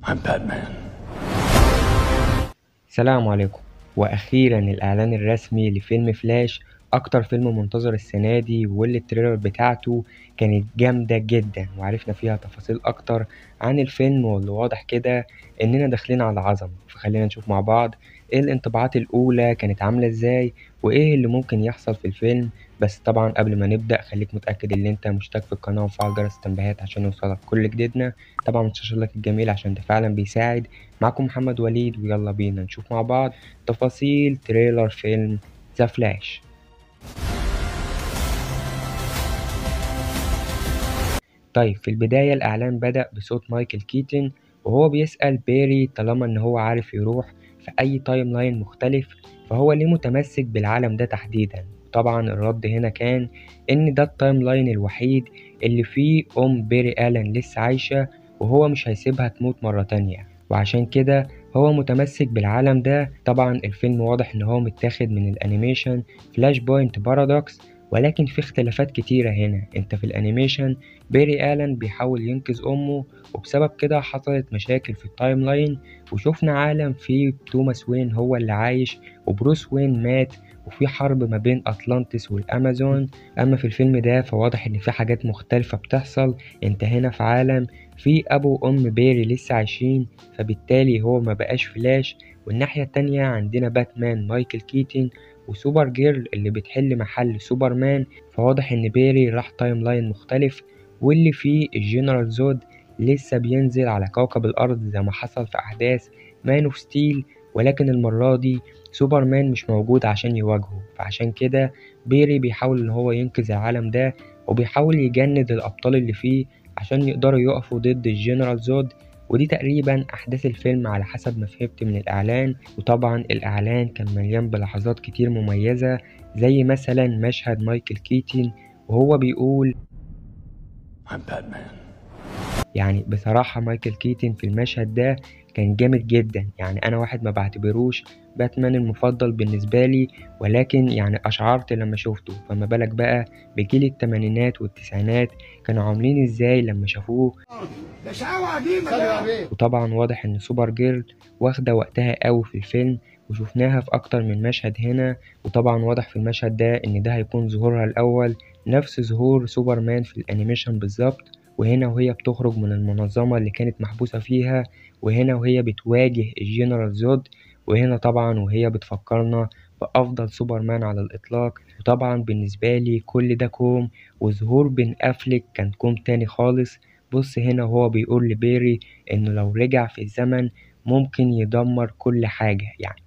I'm Batman. السلام عليكم. واخيرا الاعلان الرسمي لفيلم فلاش، اكتر فيلم منتظر السنه دي، واللي التريلر بتاعته كانت جامده جدا وعرفنا فيها تفاصيل اكتر عن الفيلم، واللي واضح كده اننا داخلين على عظمه. فخلينا نشوف مع بعض ايه الانطباعات الاولى كانت عامله ازاي، وايه اللي ممكن يحصل في الفيلم. بس طبعا قبل ما نبدا خليك متاكد ان انت مشترك في القناه وفعل جرس التنبيهات عشان يوصلك كل جديدنا. طبعا متنساش اللايك الجميل عشان ده فعلا بيساعد. معكم محمد وليد، ويلا بينا نشوف مع بعض تفاصيل تريلر فيلم ذا فلاش. طيب في البداية الإعلان بدأ بصوت مايكل كيتن وهو بيسأل بيري طالما إن هو عارف يروح في أي تايم لاين مختلف، فهو ليه متمسك بالعالم ده تحديدا. طبعا الرد هنا كان إن ده التايم لاين الوحيد اللي فيه بيري آلان لسه عايشة، وهو مش هيسيبها تموت مرة تانية، وعشان كده هو متمسك بالعالم ده. طبعا الفيلم واضح إن هو متاخد من الأنيميشن فلاش بوينت بارادوكس، ولكن في اختلافات كتيرة هنا. انت في الانيميشن بيري آلان بيحاول ينقذ أمه، وبسبب كده حصلت مشاكل في التايم لاين، وشوفنا عالم فيه توماس وين هو اللي عايش وبروس وين مات، وفي حرب ما بين أطلانتس والأمازون. أما في الفيلم ده فواضح إن في حاجات مختلفة بتحصل. انت هنا في عالم في أبو وأم بيري لسه عايشين، فبالتالي هو ما بقاش فلاش. والناحية التانية عندنا باتمان مايكل كيتن وسوبر جيرل اللي بتحل محل سوبرمان. فواضح إن بيري راح تايم لاين مختلف، واللي فيه الجنرال زود لسه بينزل على كوكب الأرض زي ما حصل في أحداث مان اوف ستيل، ولكن المرة دي سوبرمان مش موجود عشان يواجهه. فعشان كده بيري بيحاول إن هو ينقذ العالم ده، وبيحاول يجند الأبطال اللي فيه عشان يقدروا يقفوا ضد الجنرال زود. ودي تقريبا أحداث الفيلم على حسب ما فهمت من الإعلان. وطبعا الإعلان كان مليان بلحظات كتير مميزة، زي مثلا مشهد مايكل كيتن وهو بيقول I'm Batman. يعني بصراحة مايكل كيتن في المشهد ده كان جامد جدا. يعني أنا واحد ما بعتبروش باتمان المفضل بالنسبة لي، ولكن يعني أشعرت لما شفته، فما بالك بقى بجيل التمانينات والتسعينات كانوا عاملين ازاي لما شافوه. ده شقاوة قديمة ده. وطبعا واضح إن سوبر جيرل واخدة وقتها قوي في الفيلم، وشوفناها في أكتر من مشهد هنا. وطبعا واضح في المشهد ده إن ده هيكون ظهورها الأول، نفس ظهور سوبرمان في الأنيميشن بالظبط. وهنا وهي بتخرج من المنظمة اللي كانت محبوسة فيها، وهنا وهي بتواجه الجنرال زود، وهنا طبعا وهي بتفكرنا بأفضل سوبرمان على الإطلاق. وطبعا بالنسبة لي كل ده كوم، وظهور بن أفليك كان كوم تاني خالص. بص هنا وهو بيقول لبيري إنه لو رجع في الزمن ممكن يدمر كل حاجة. يعني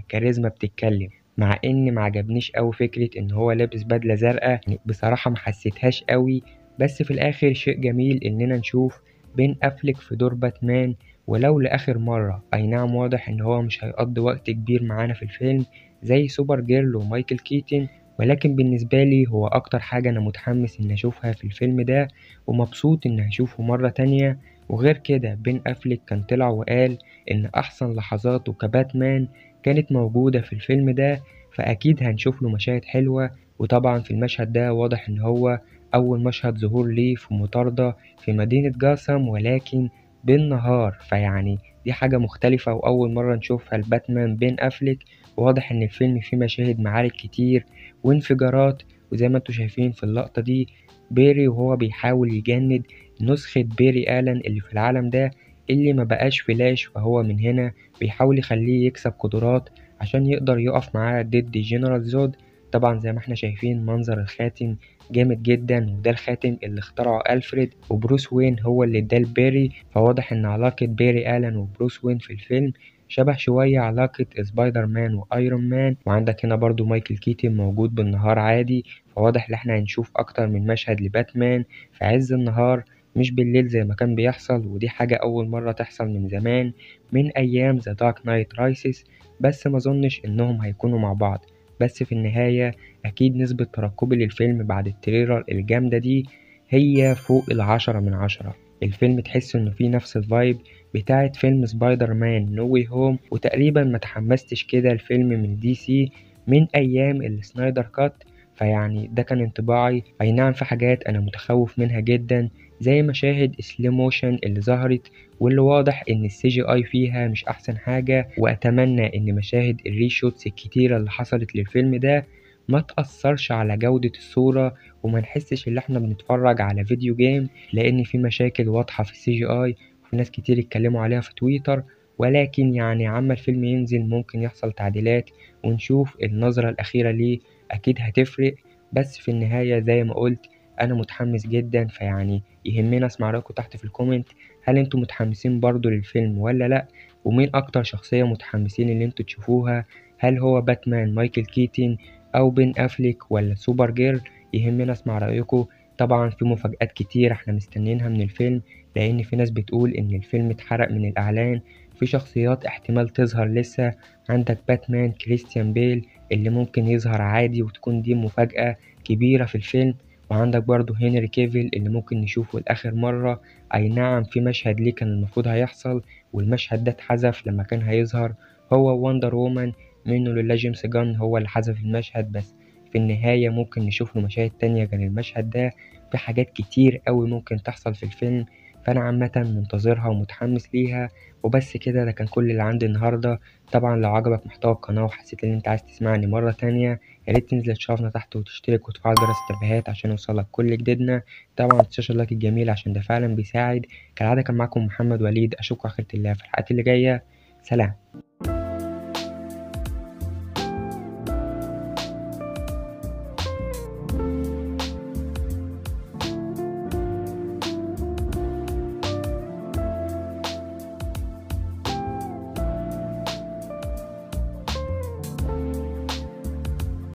كاريزما بتتكلم. مع إن معجبنيش أوي فكرة إن هو لابس بدلة زرقاء، يعني بصراحة محسيتهاش أوي. بس في الآخر شيء جميل إننا نشوف بين أفلك في دور باتمان، ولو لآخر مرة. أي نعم واضح إن هو مش هيقضي وقت كبير معانا في الفيلم زي سوبر جيرل ومايكل كيتن، ولكن بالنسبة لي هو أكتر حاجة أنا متحمس إن أشوفها في الفيلم ده، ومبسوط إن هشوفه مرة تانية. وغير كده بين أفلك كان طلع وقال إن أحسن لحظاته كباتمان كانت موجودة في الفيلم ده، فأكيد هنشوف له مشاهد حلوة. وطبعا في المشهد ده واضح إن هو أول مشهد ظهور ليه في مطاردة في مدينة جاثام، ولكن بالنهار. فيعني دي حاجة مختلفة وأول مرة نشوفها لباتمان بين أفلك. واضح إن الفيلم فيه مشاهد معارك كتير وانفجارات، وزي ما انتوا شايفين في اللقطة دي بيري وهو بيحاول يجند نسخة بيري آلان اللي في العالم ده اللي ما بقاش فلاش. فهو من هنا بيحاول يخليه يكسب قدرات عشان يقدر يقف معاه ضد جنرال زود. طبعا زي ما احنا شايفين منظر الخاتم جامد جدا، وده الخاتم اللي اخترعه ألفريد، وبروس وين هو اللي اداه لبيري. فواضح ان علاقة بيري آلان وبروس وين في الفيلم شبه شوية علاقة سبايدر مان وايرون مان. وعندك هنا برضو مايكل كيتن موجود بالنهار عادي. فواضح ان احنا هنشوف اكتر من مشهد لباتمان في عز النهار مش بالليل زي ما كان بيحصل، ودي حاجة أول مرة تحصل من زمان من أيام ذا دارك نايت رايسز. بس ما ظنش إنهم هيكونوا مع بعض. بس في النهاية أكيد نسبة ترقبي للفيلم بعد التريلر الجامدة دي هي فوق 10 من 10. الفيلم تحس إنه فيه نفس الفايب بتاعت فيلم سبايدر مان نو واي هوم، وتقريبا ما تحمستش كده الفيلم من دي سي من أيام السنايدر كات. فيعني ده كان انطباعي. أي نعم في حاجات أنا متخوف منها جدا زي مشاهد السلو موشن اللي ظهرت واللي واضح إن السي جي آي فيها مش أحسن حاجة، وأتمنى إن مشاهد الريشوتس الكتيرة اللي حصلت للفيلم ده ما تأثرش على جودة الصورة وما نحسش إن إحنا بنتفرج على فيديو جيم، لأن في مشاكل واضحة في السي جي آي وفي ناس كتير اتكلموا عليها في تويتر. ولكن يعني عما الفيلم ينزل ممكن يحصل تعديلات ونشوف النظرة الأخيرة ليه أكيد هتفرق. بس في النهاية زي ما قلت أنا متحمس جدا، فيعني يهمنا أسمع رأيكم تحت في الكومنت. هل انتوا متحمسين برضو للفيلم ولا لأ؟ ومين أكتر شخصية متحمسين اللي انتوا تشوفوها؟ هل هو باتمان مايكل كيتن أو بين أفليك ولا سوبر جيرل؟ يهمنا أسمع رأيكم. طبعا في مفاجآت كتير احنا مستنيينها من الفيلم، لأن في ناس بتقول إن الفيلم اتحرق من الإعلان. في شخصيات احتمال تظهر لسه، عندك باتمان كريستيان بيل اللي ممكن يظهر عادي وتكون دي مفاجأة كبيرة في الفيلم، وعندك برضو هنري كيفيل اللي ممكن نشوفه لآخر مرة. أي نعم في مشهد ليه كان المفروض هيحصل والمشهد ده اتحذف لما كان هيظهر هو وندر وومن، منه لله جيمس جان هو اللي حذف المشهد. بس في النهاية ممكن نشوف له مشاهد تانية غير المشهد ده. في حاجات كتير قوي ممكن تحصل في الفيلم، فأنا عامة منتظرها ومتحمس ليها. وبس كده، ده كان كل اللي عندي النهاردة. طبعا لو عجبك محتوى القناة وحسيت إن أنت عايز تسمعني مرة تانية ياريت تنزل تشوفنا تحت وتشترك وتفعل جرس التنبيهات عشان يوصلك كل جديدنا. طبعا متنساش اللايك الجميل عشان ده فعلا بيساعد. كالعادة كان معاكم محمد وليد، أشوفكم على خيرة الله في الحلقات اللي جاية. سلام.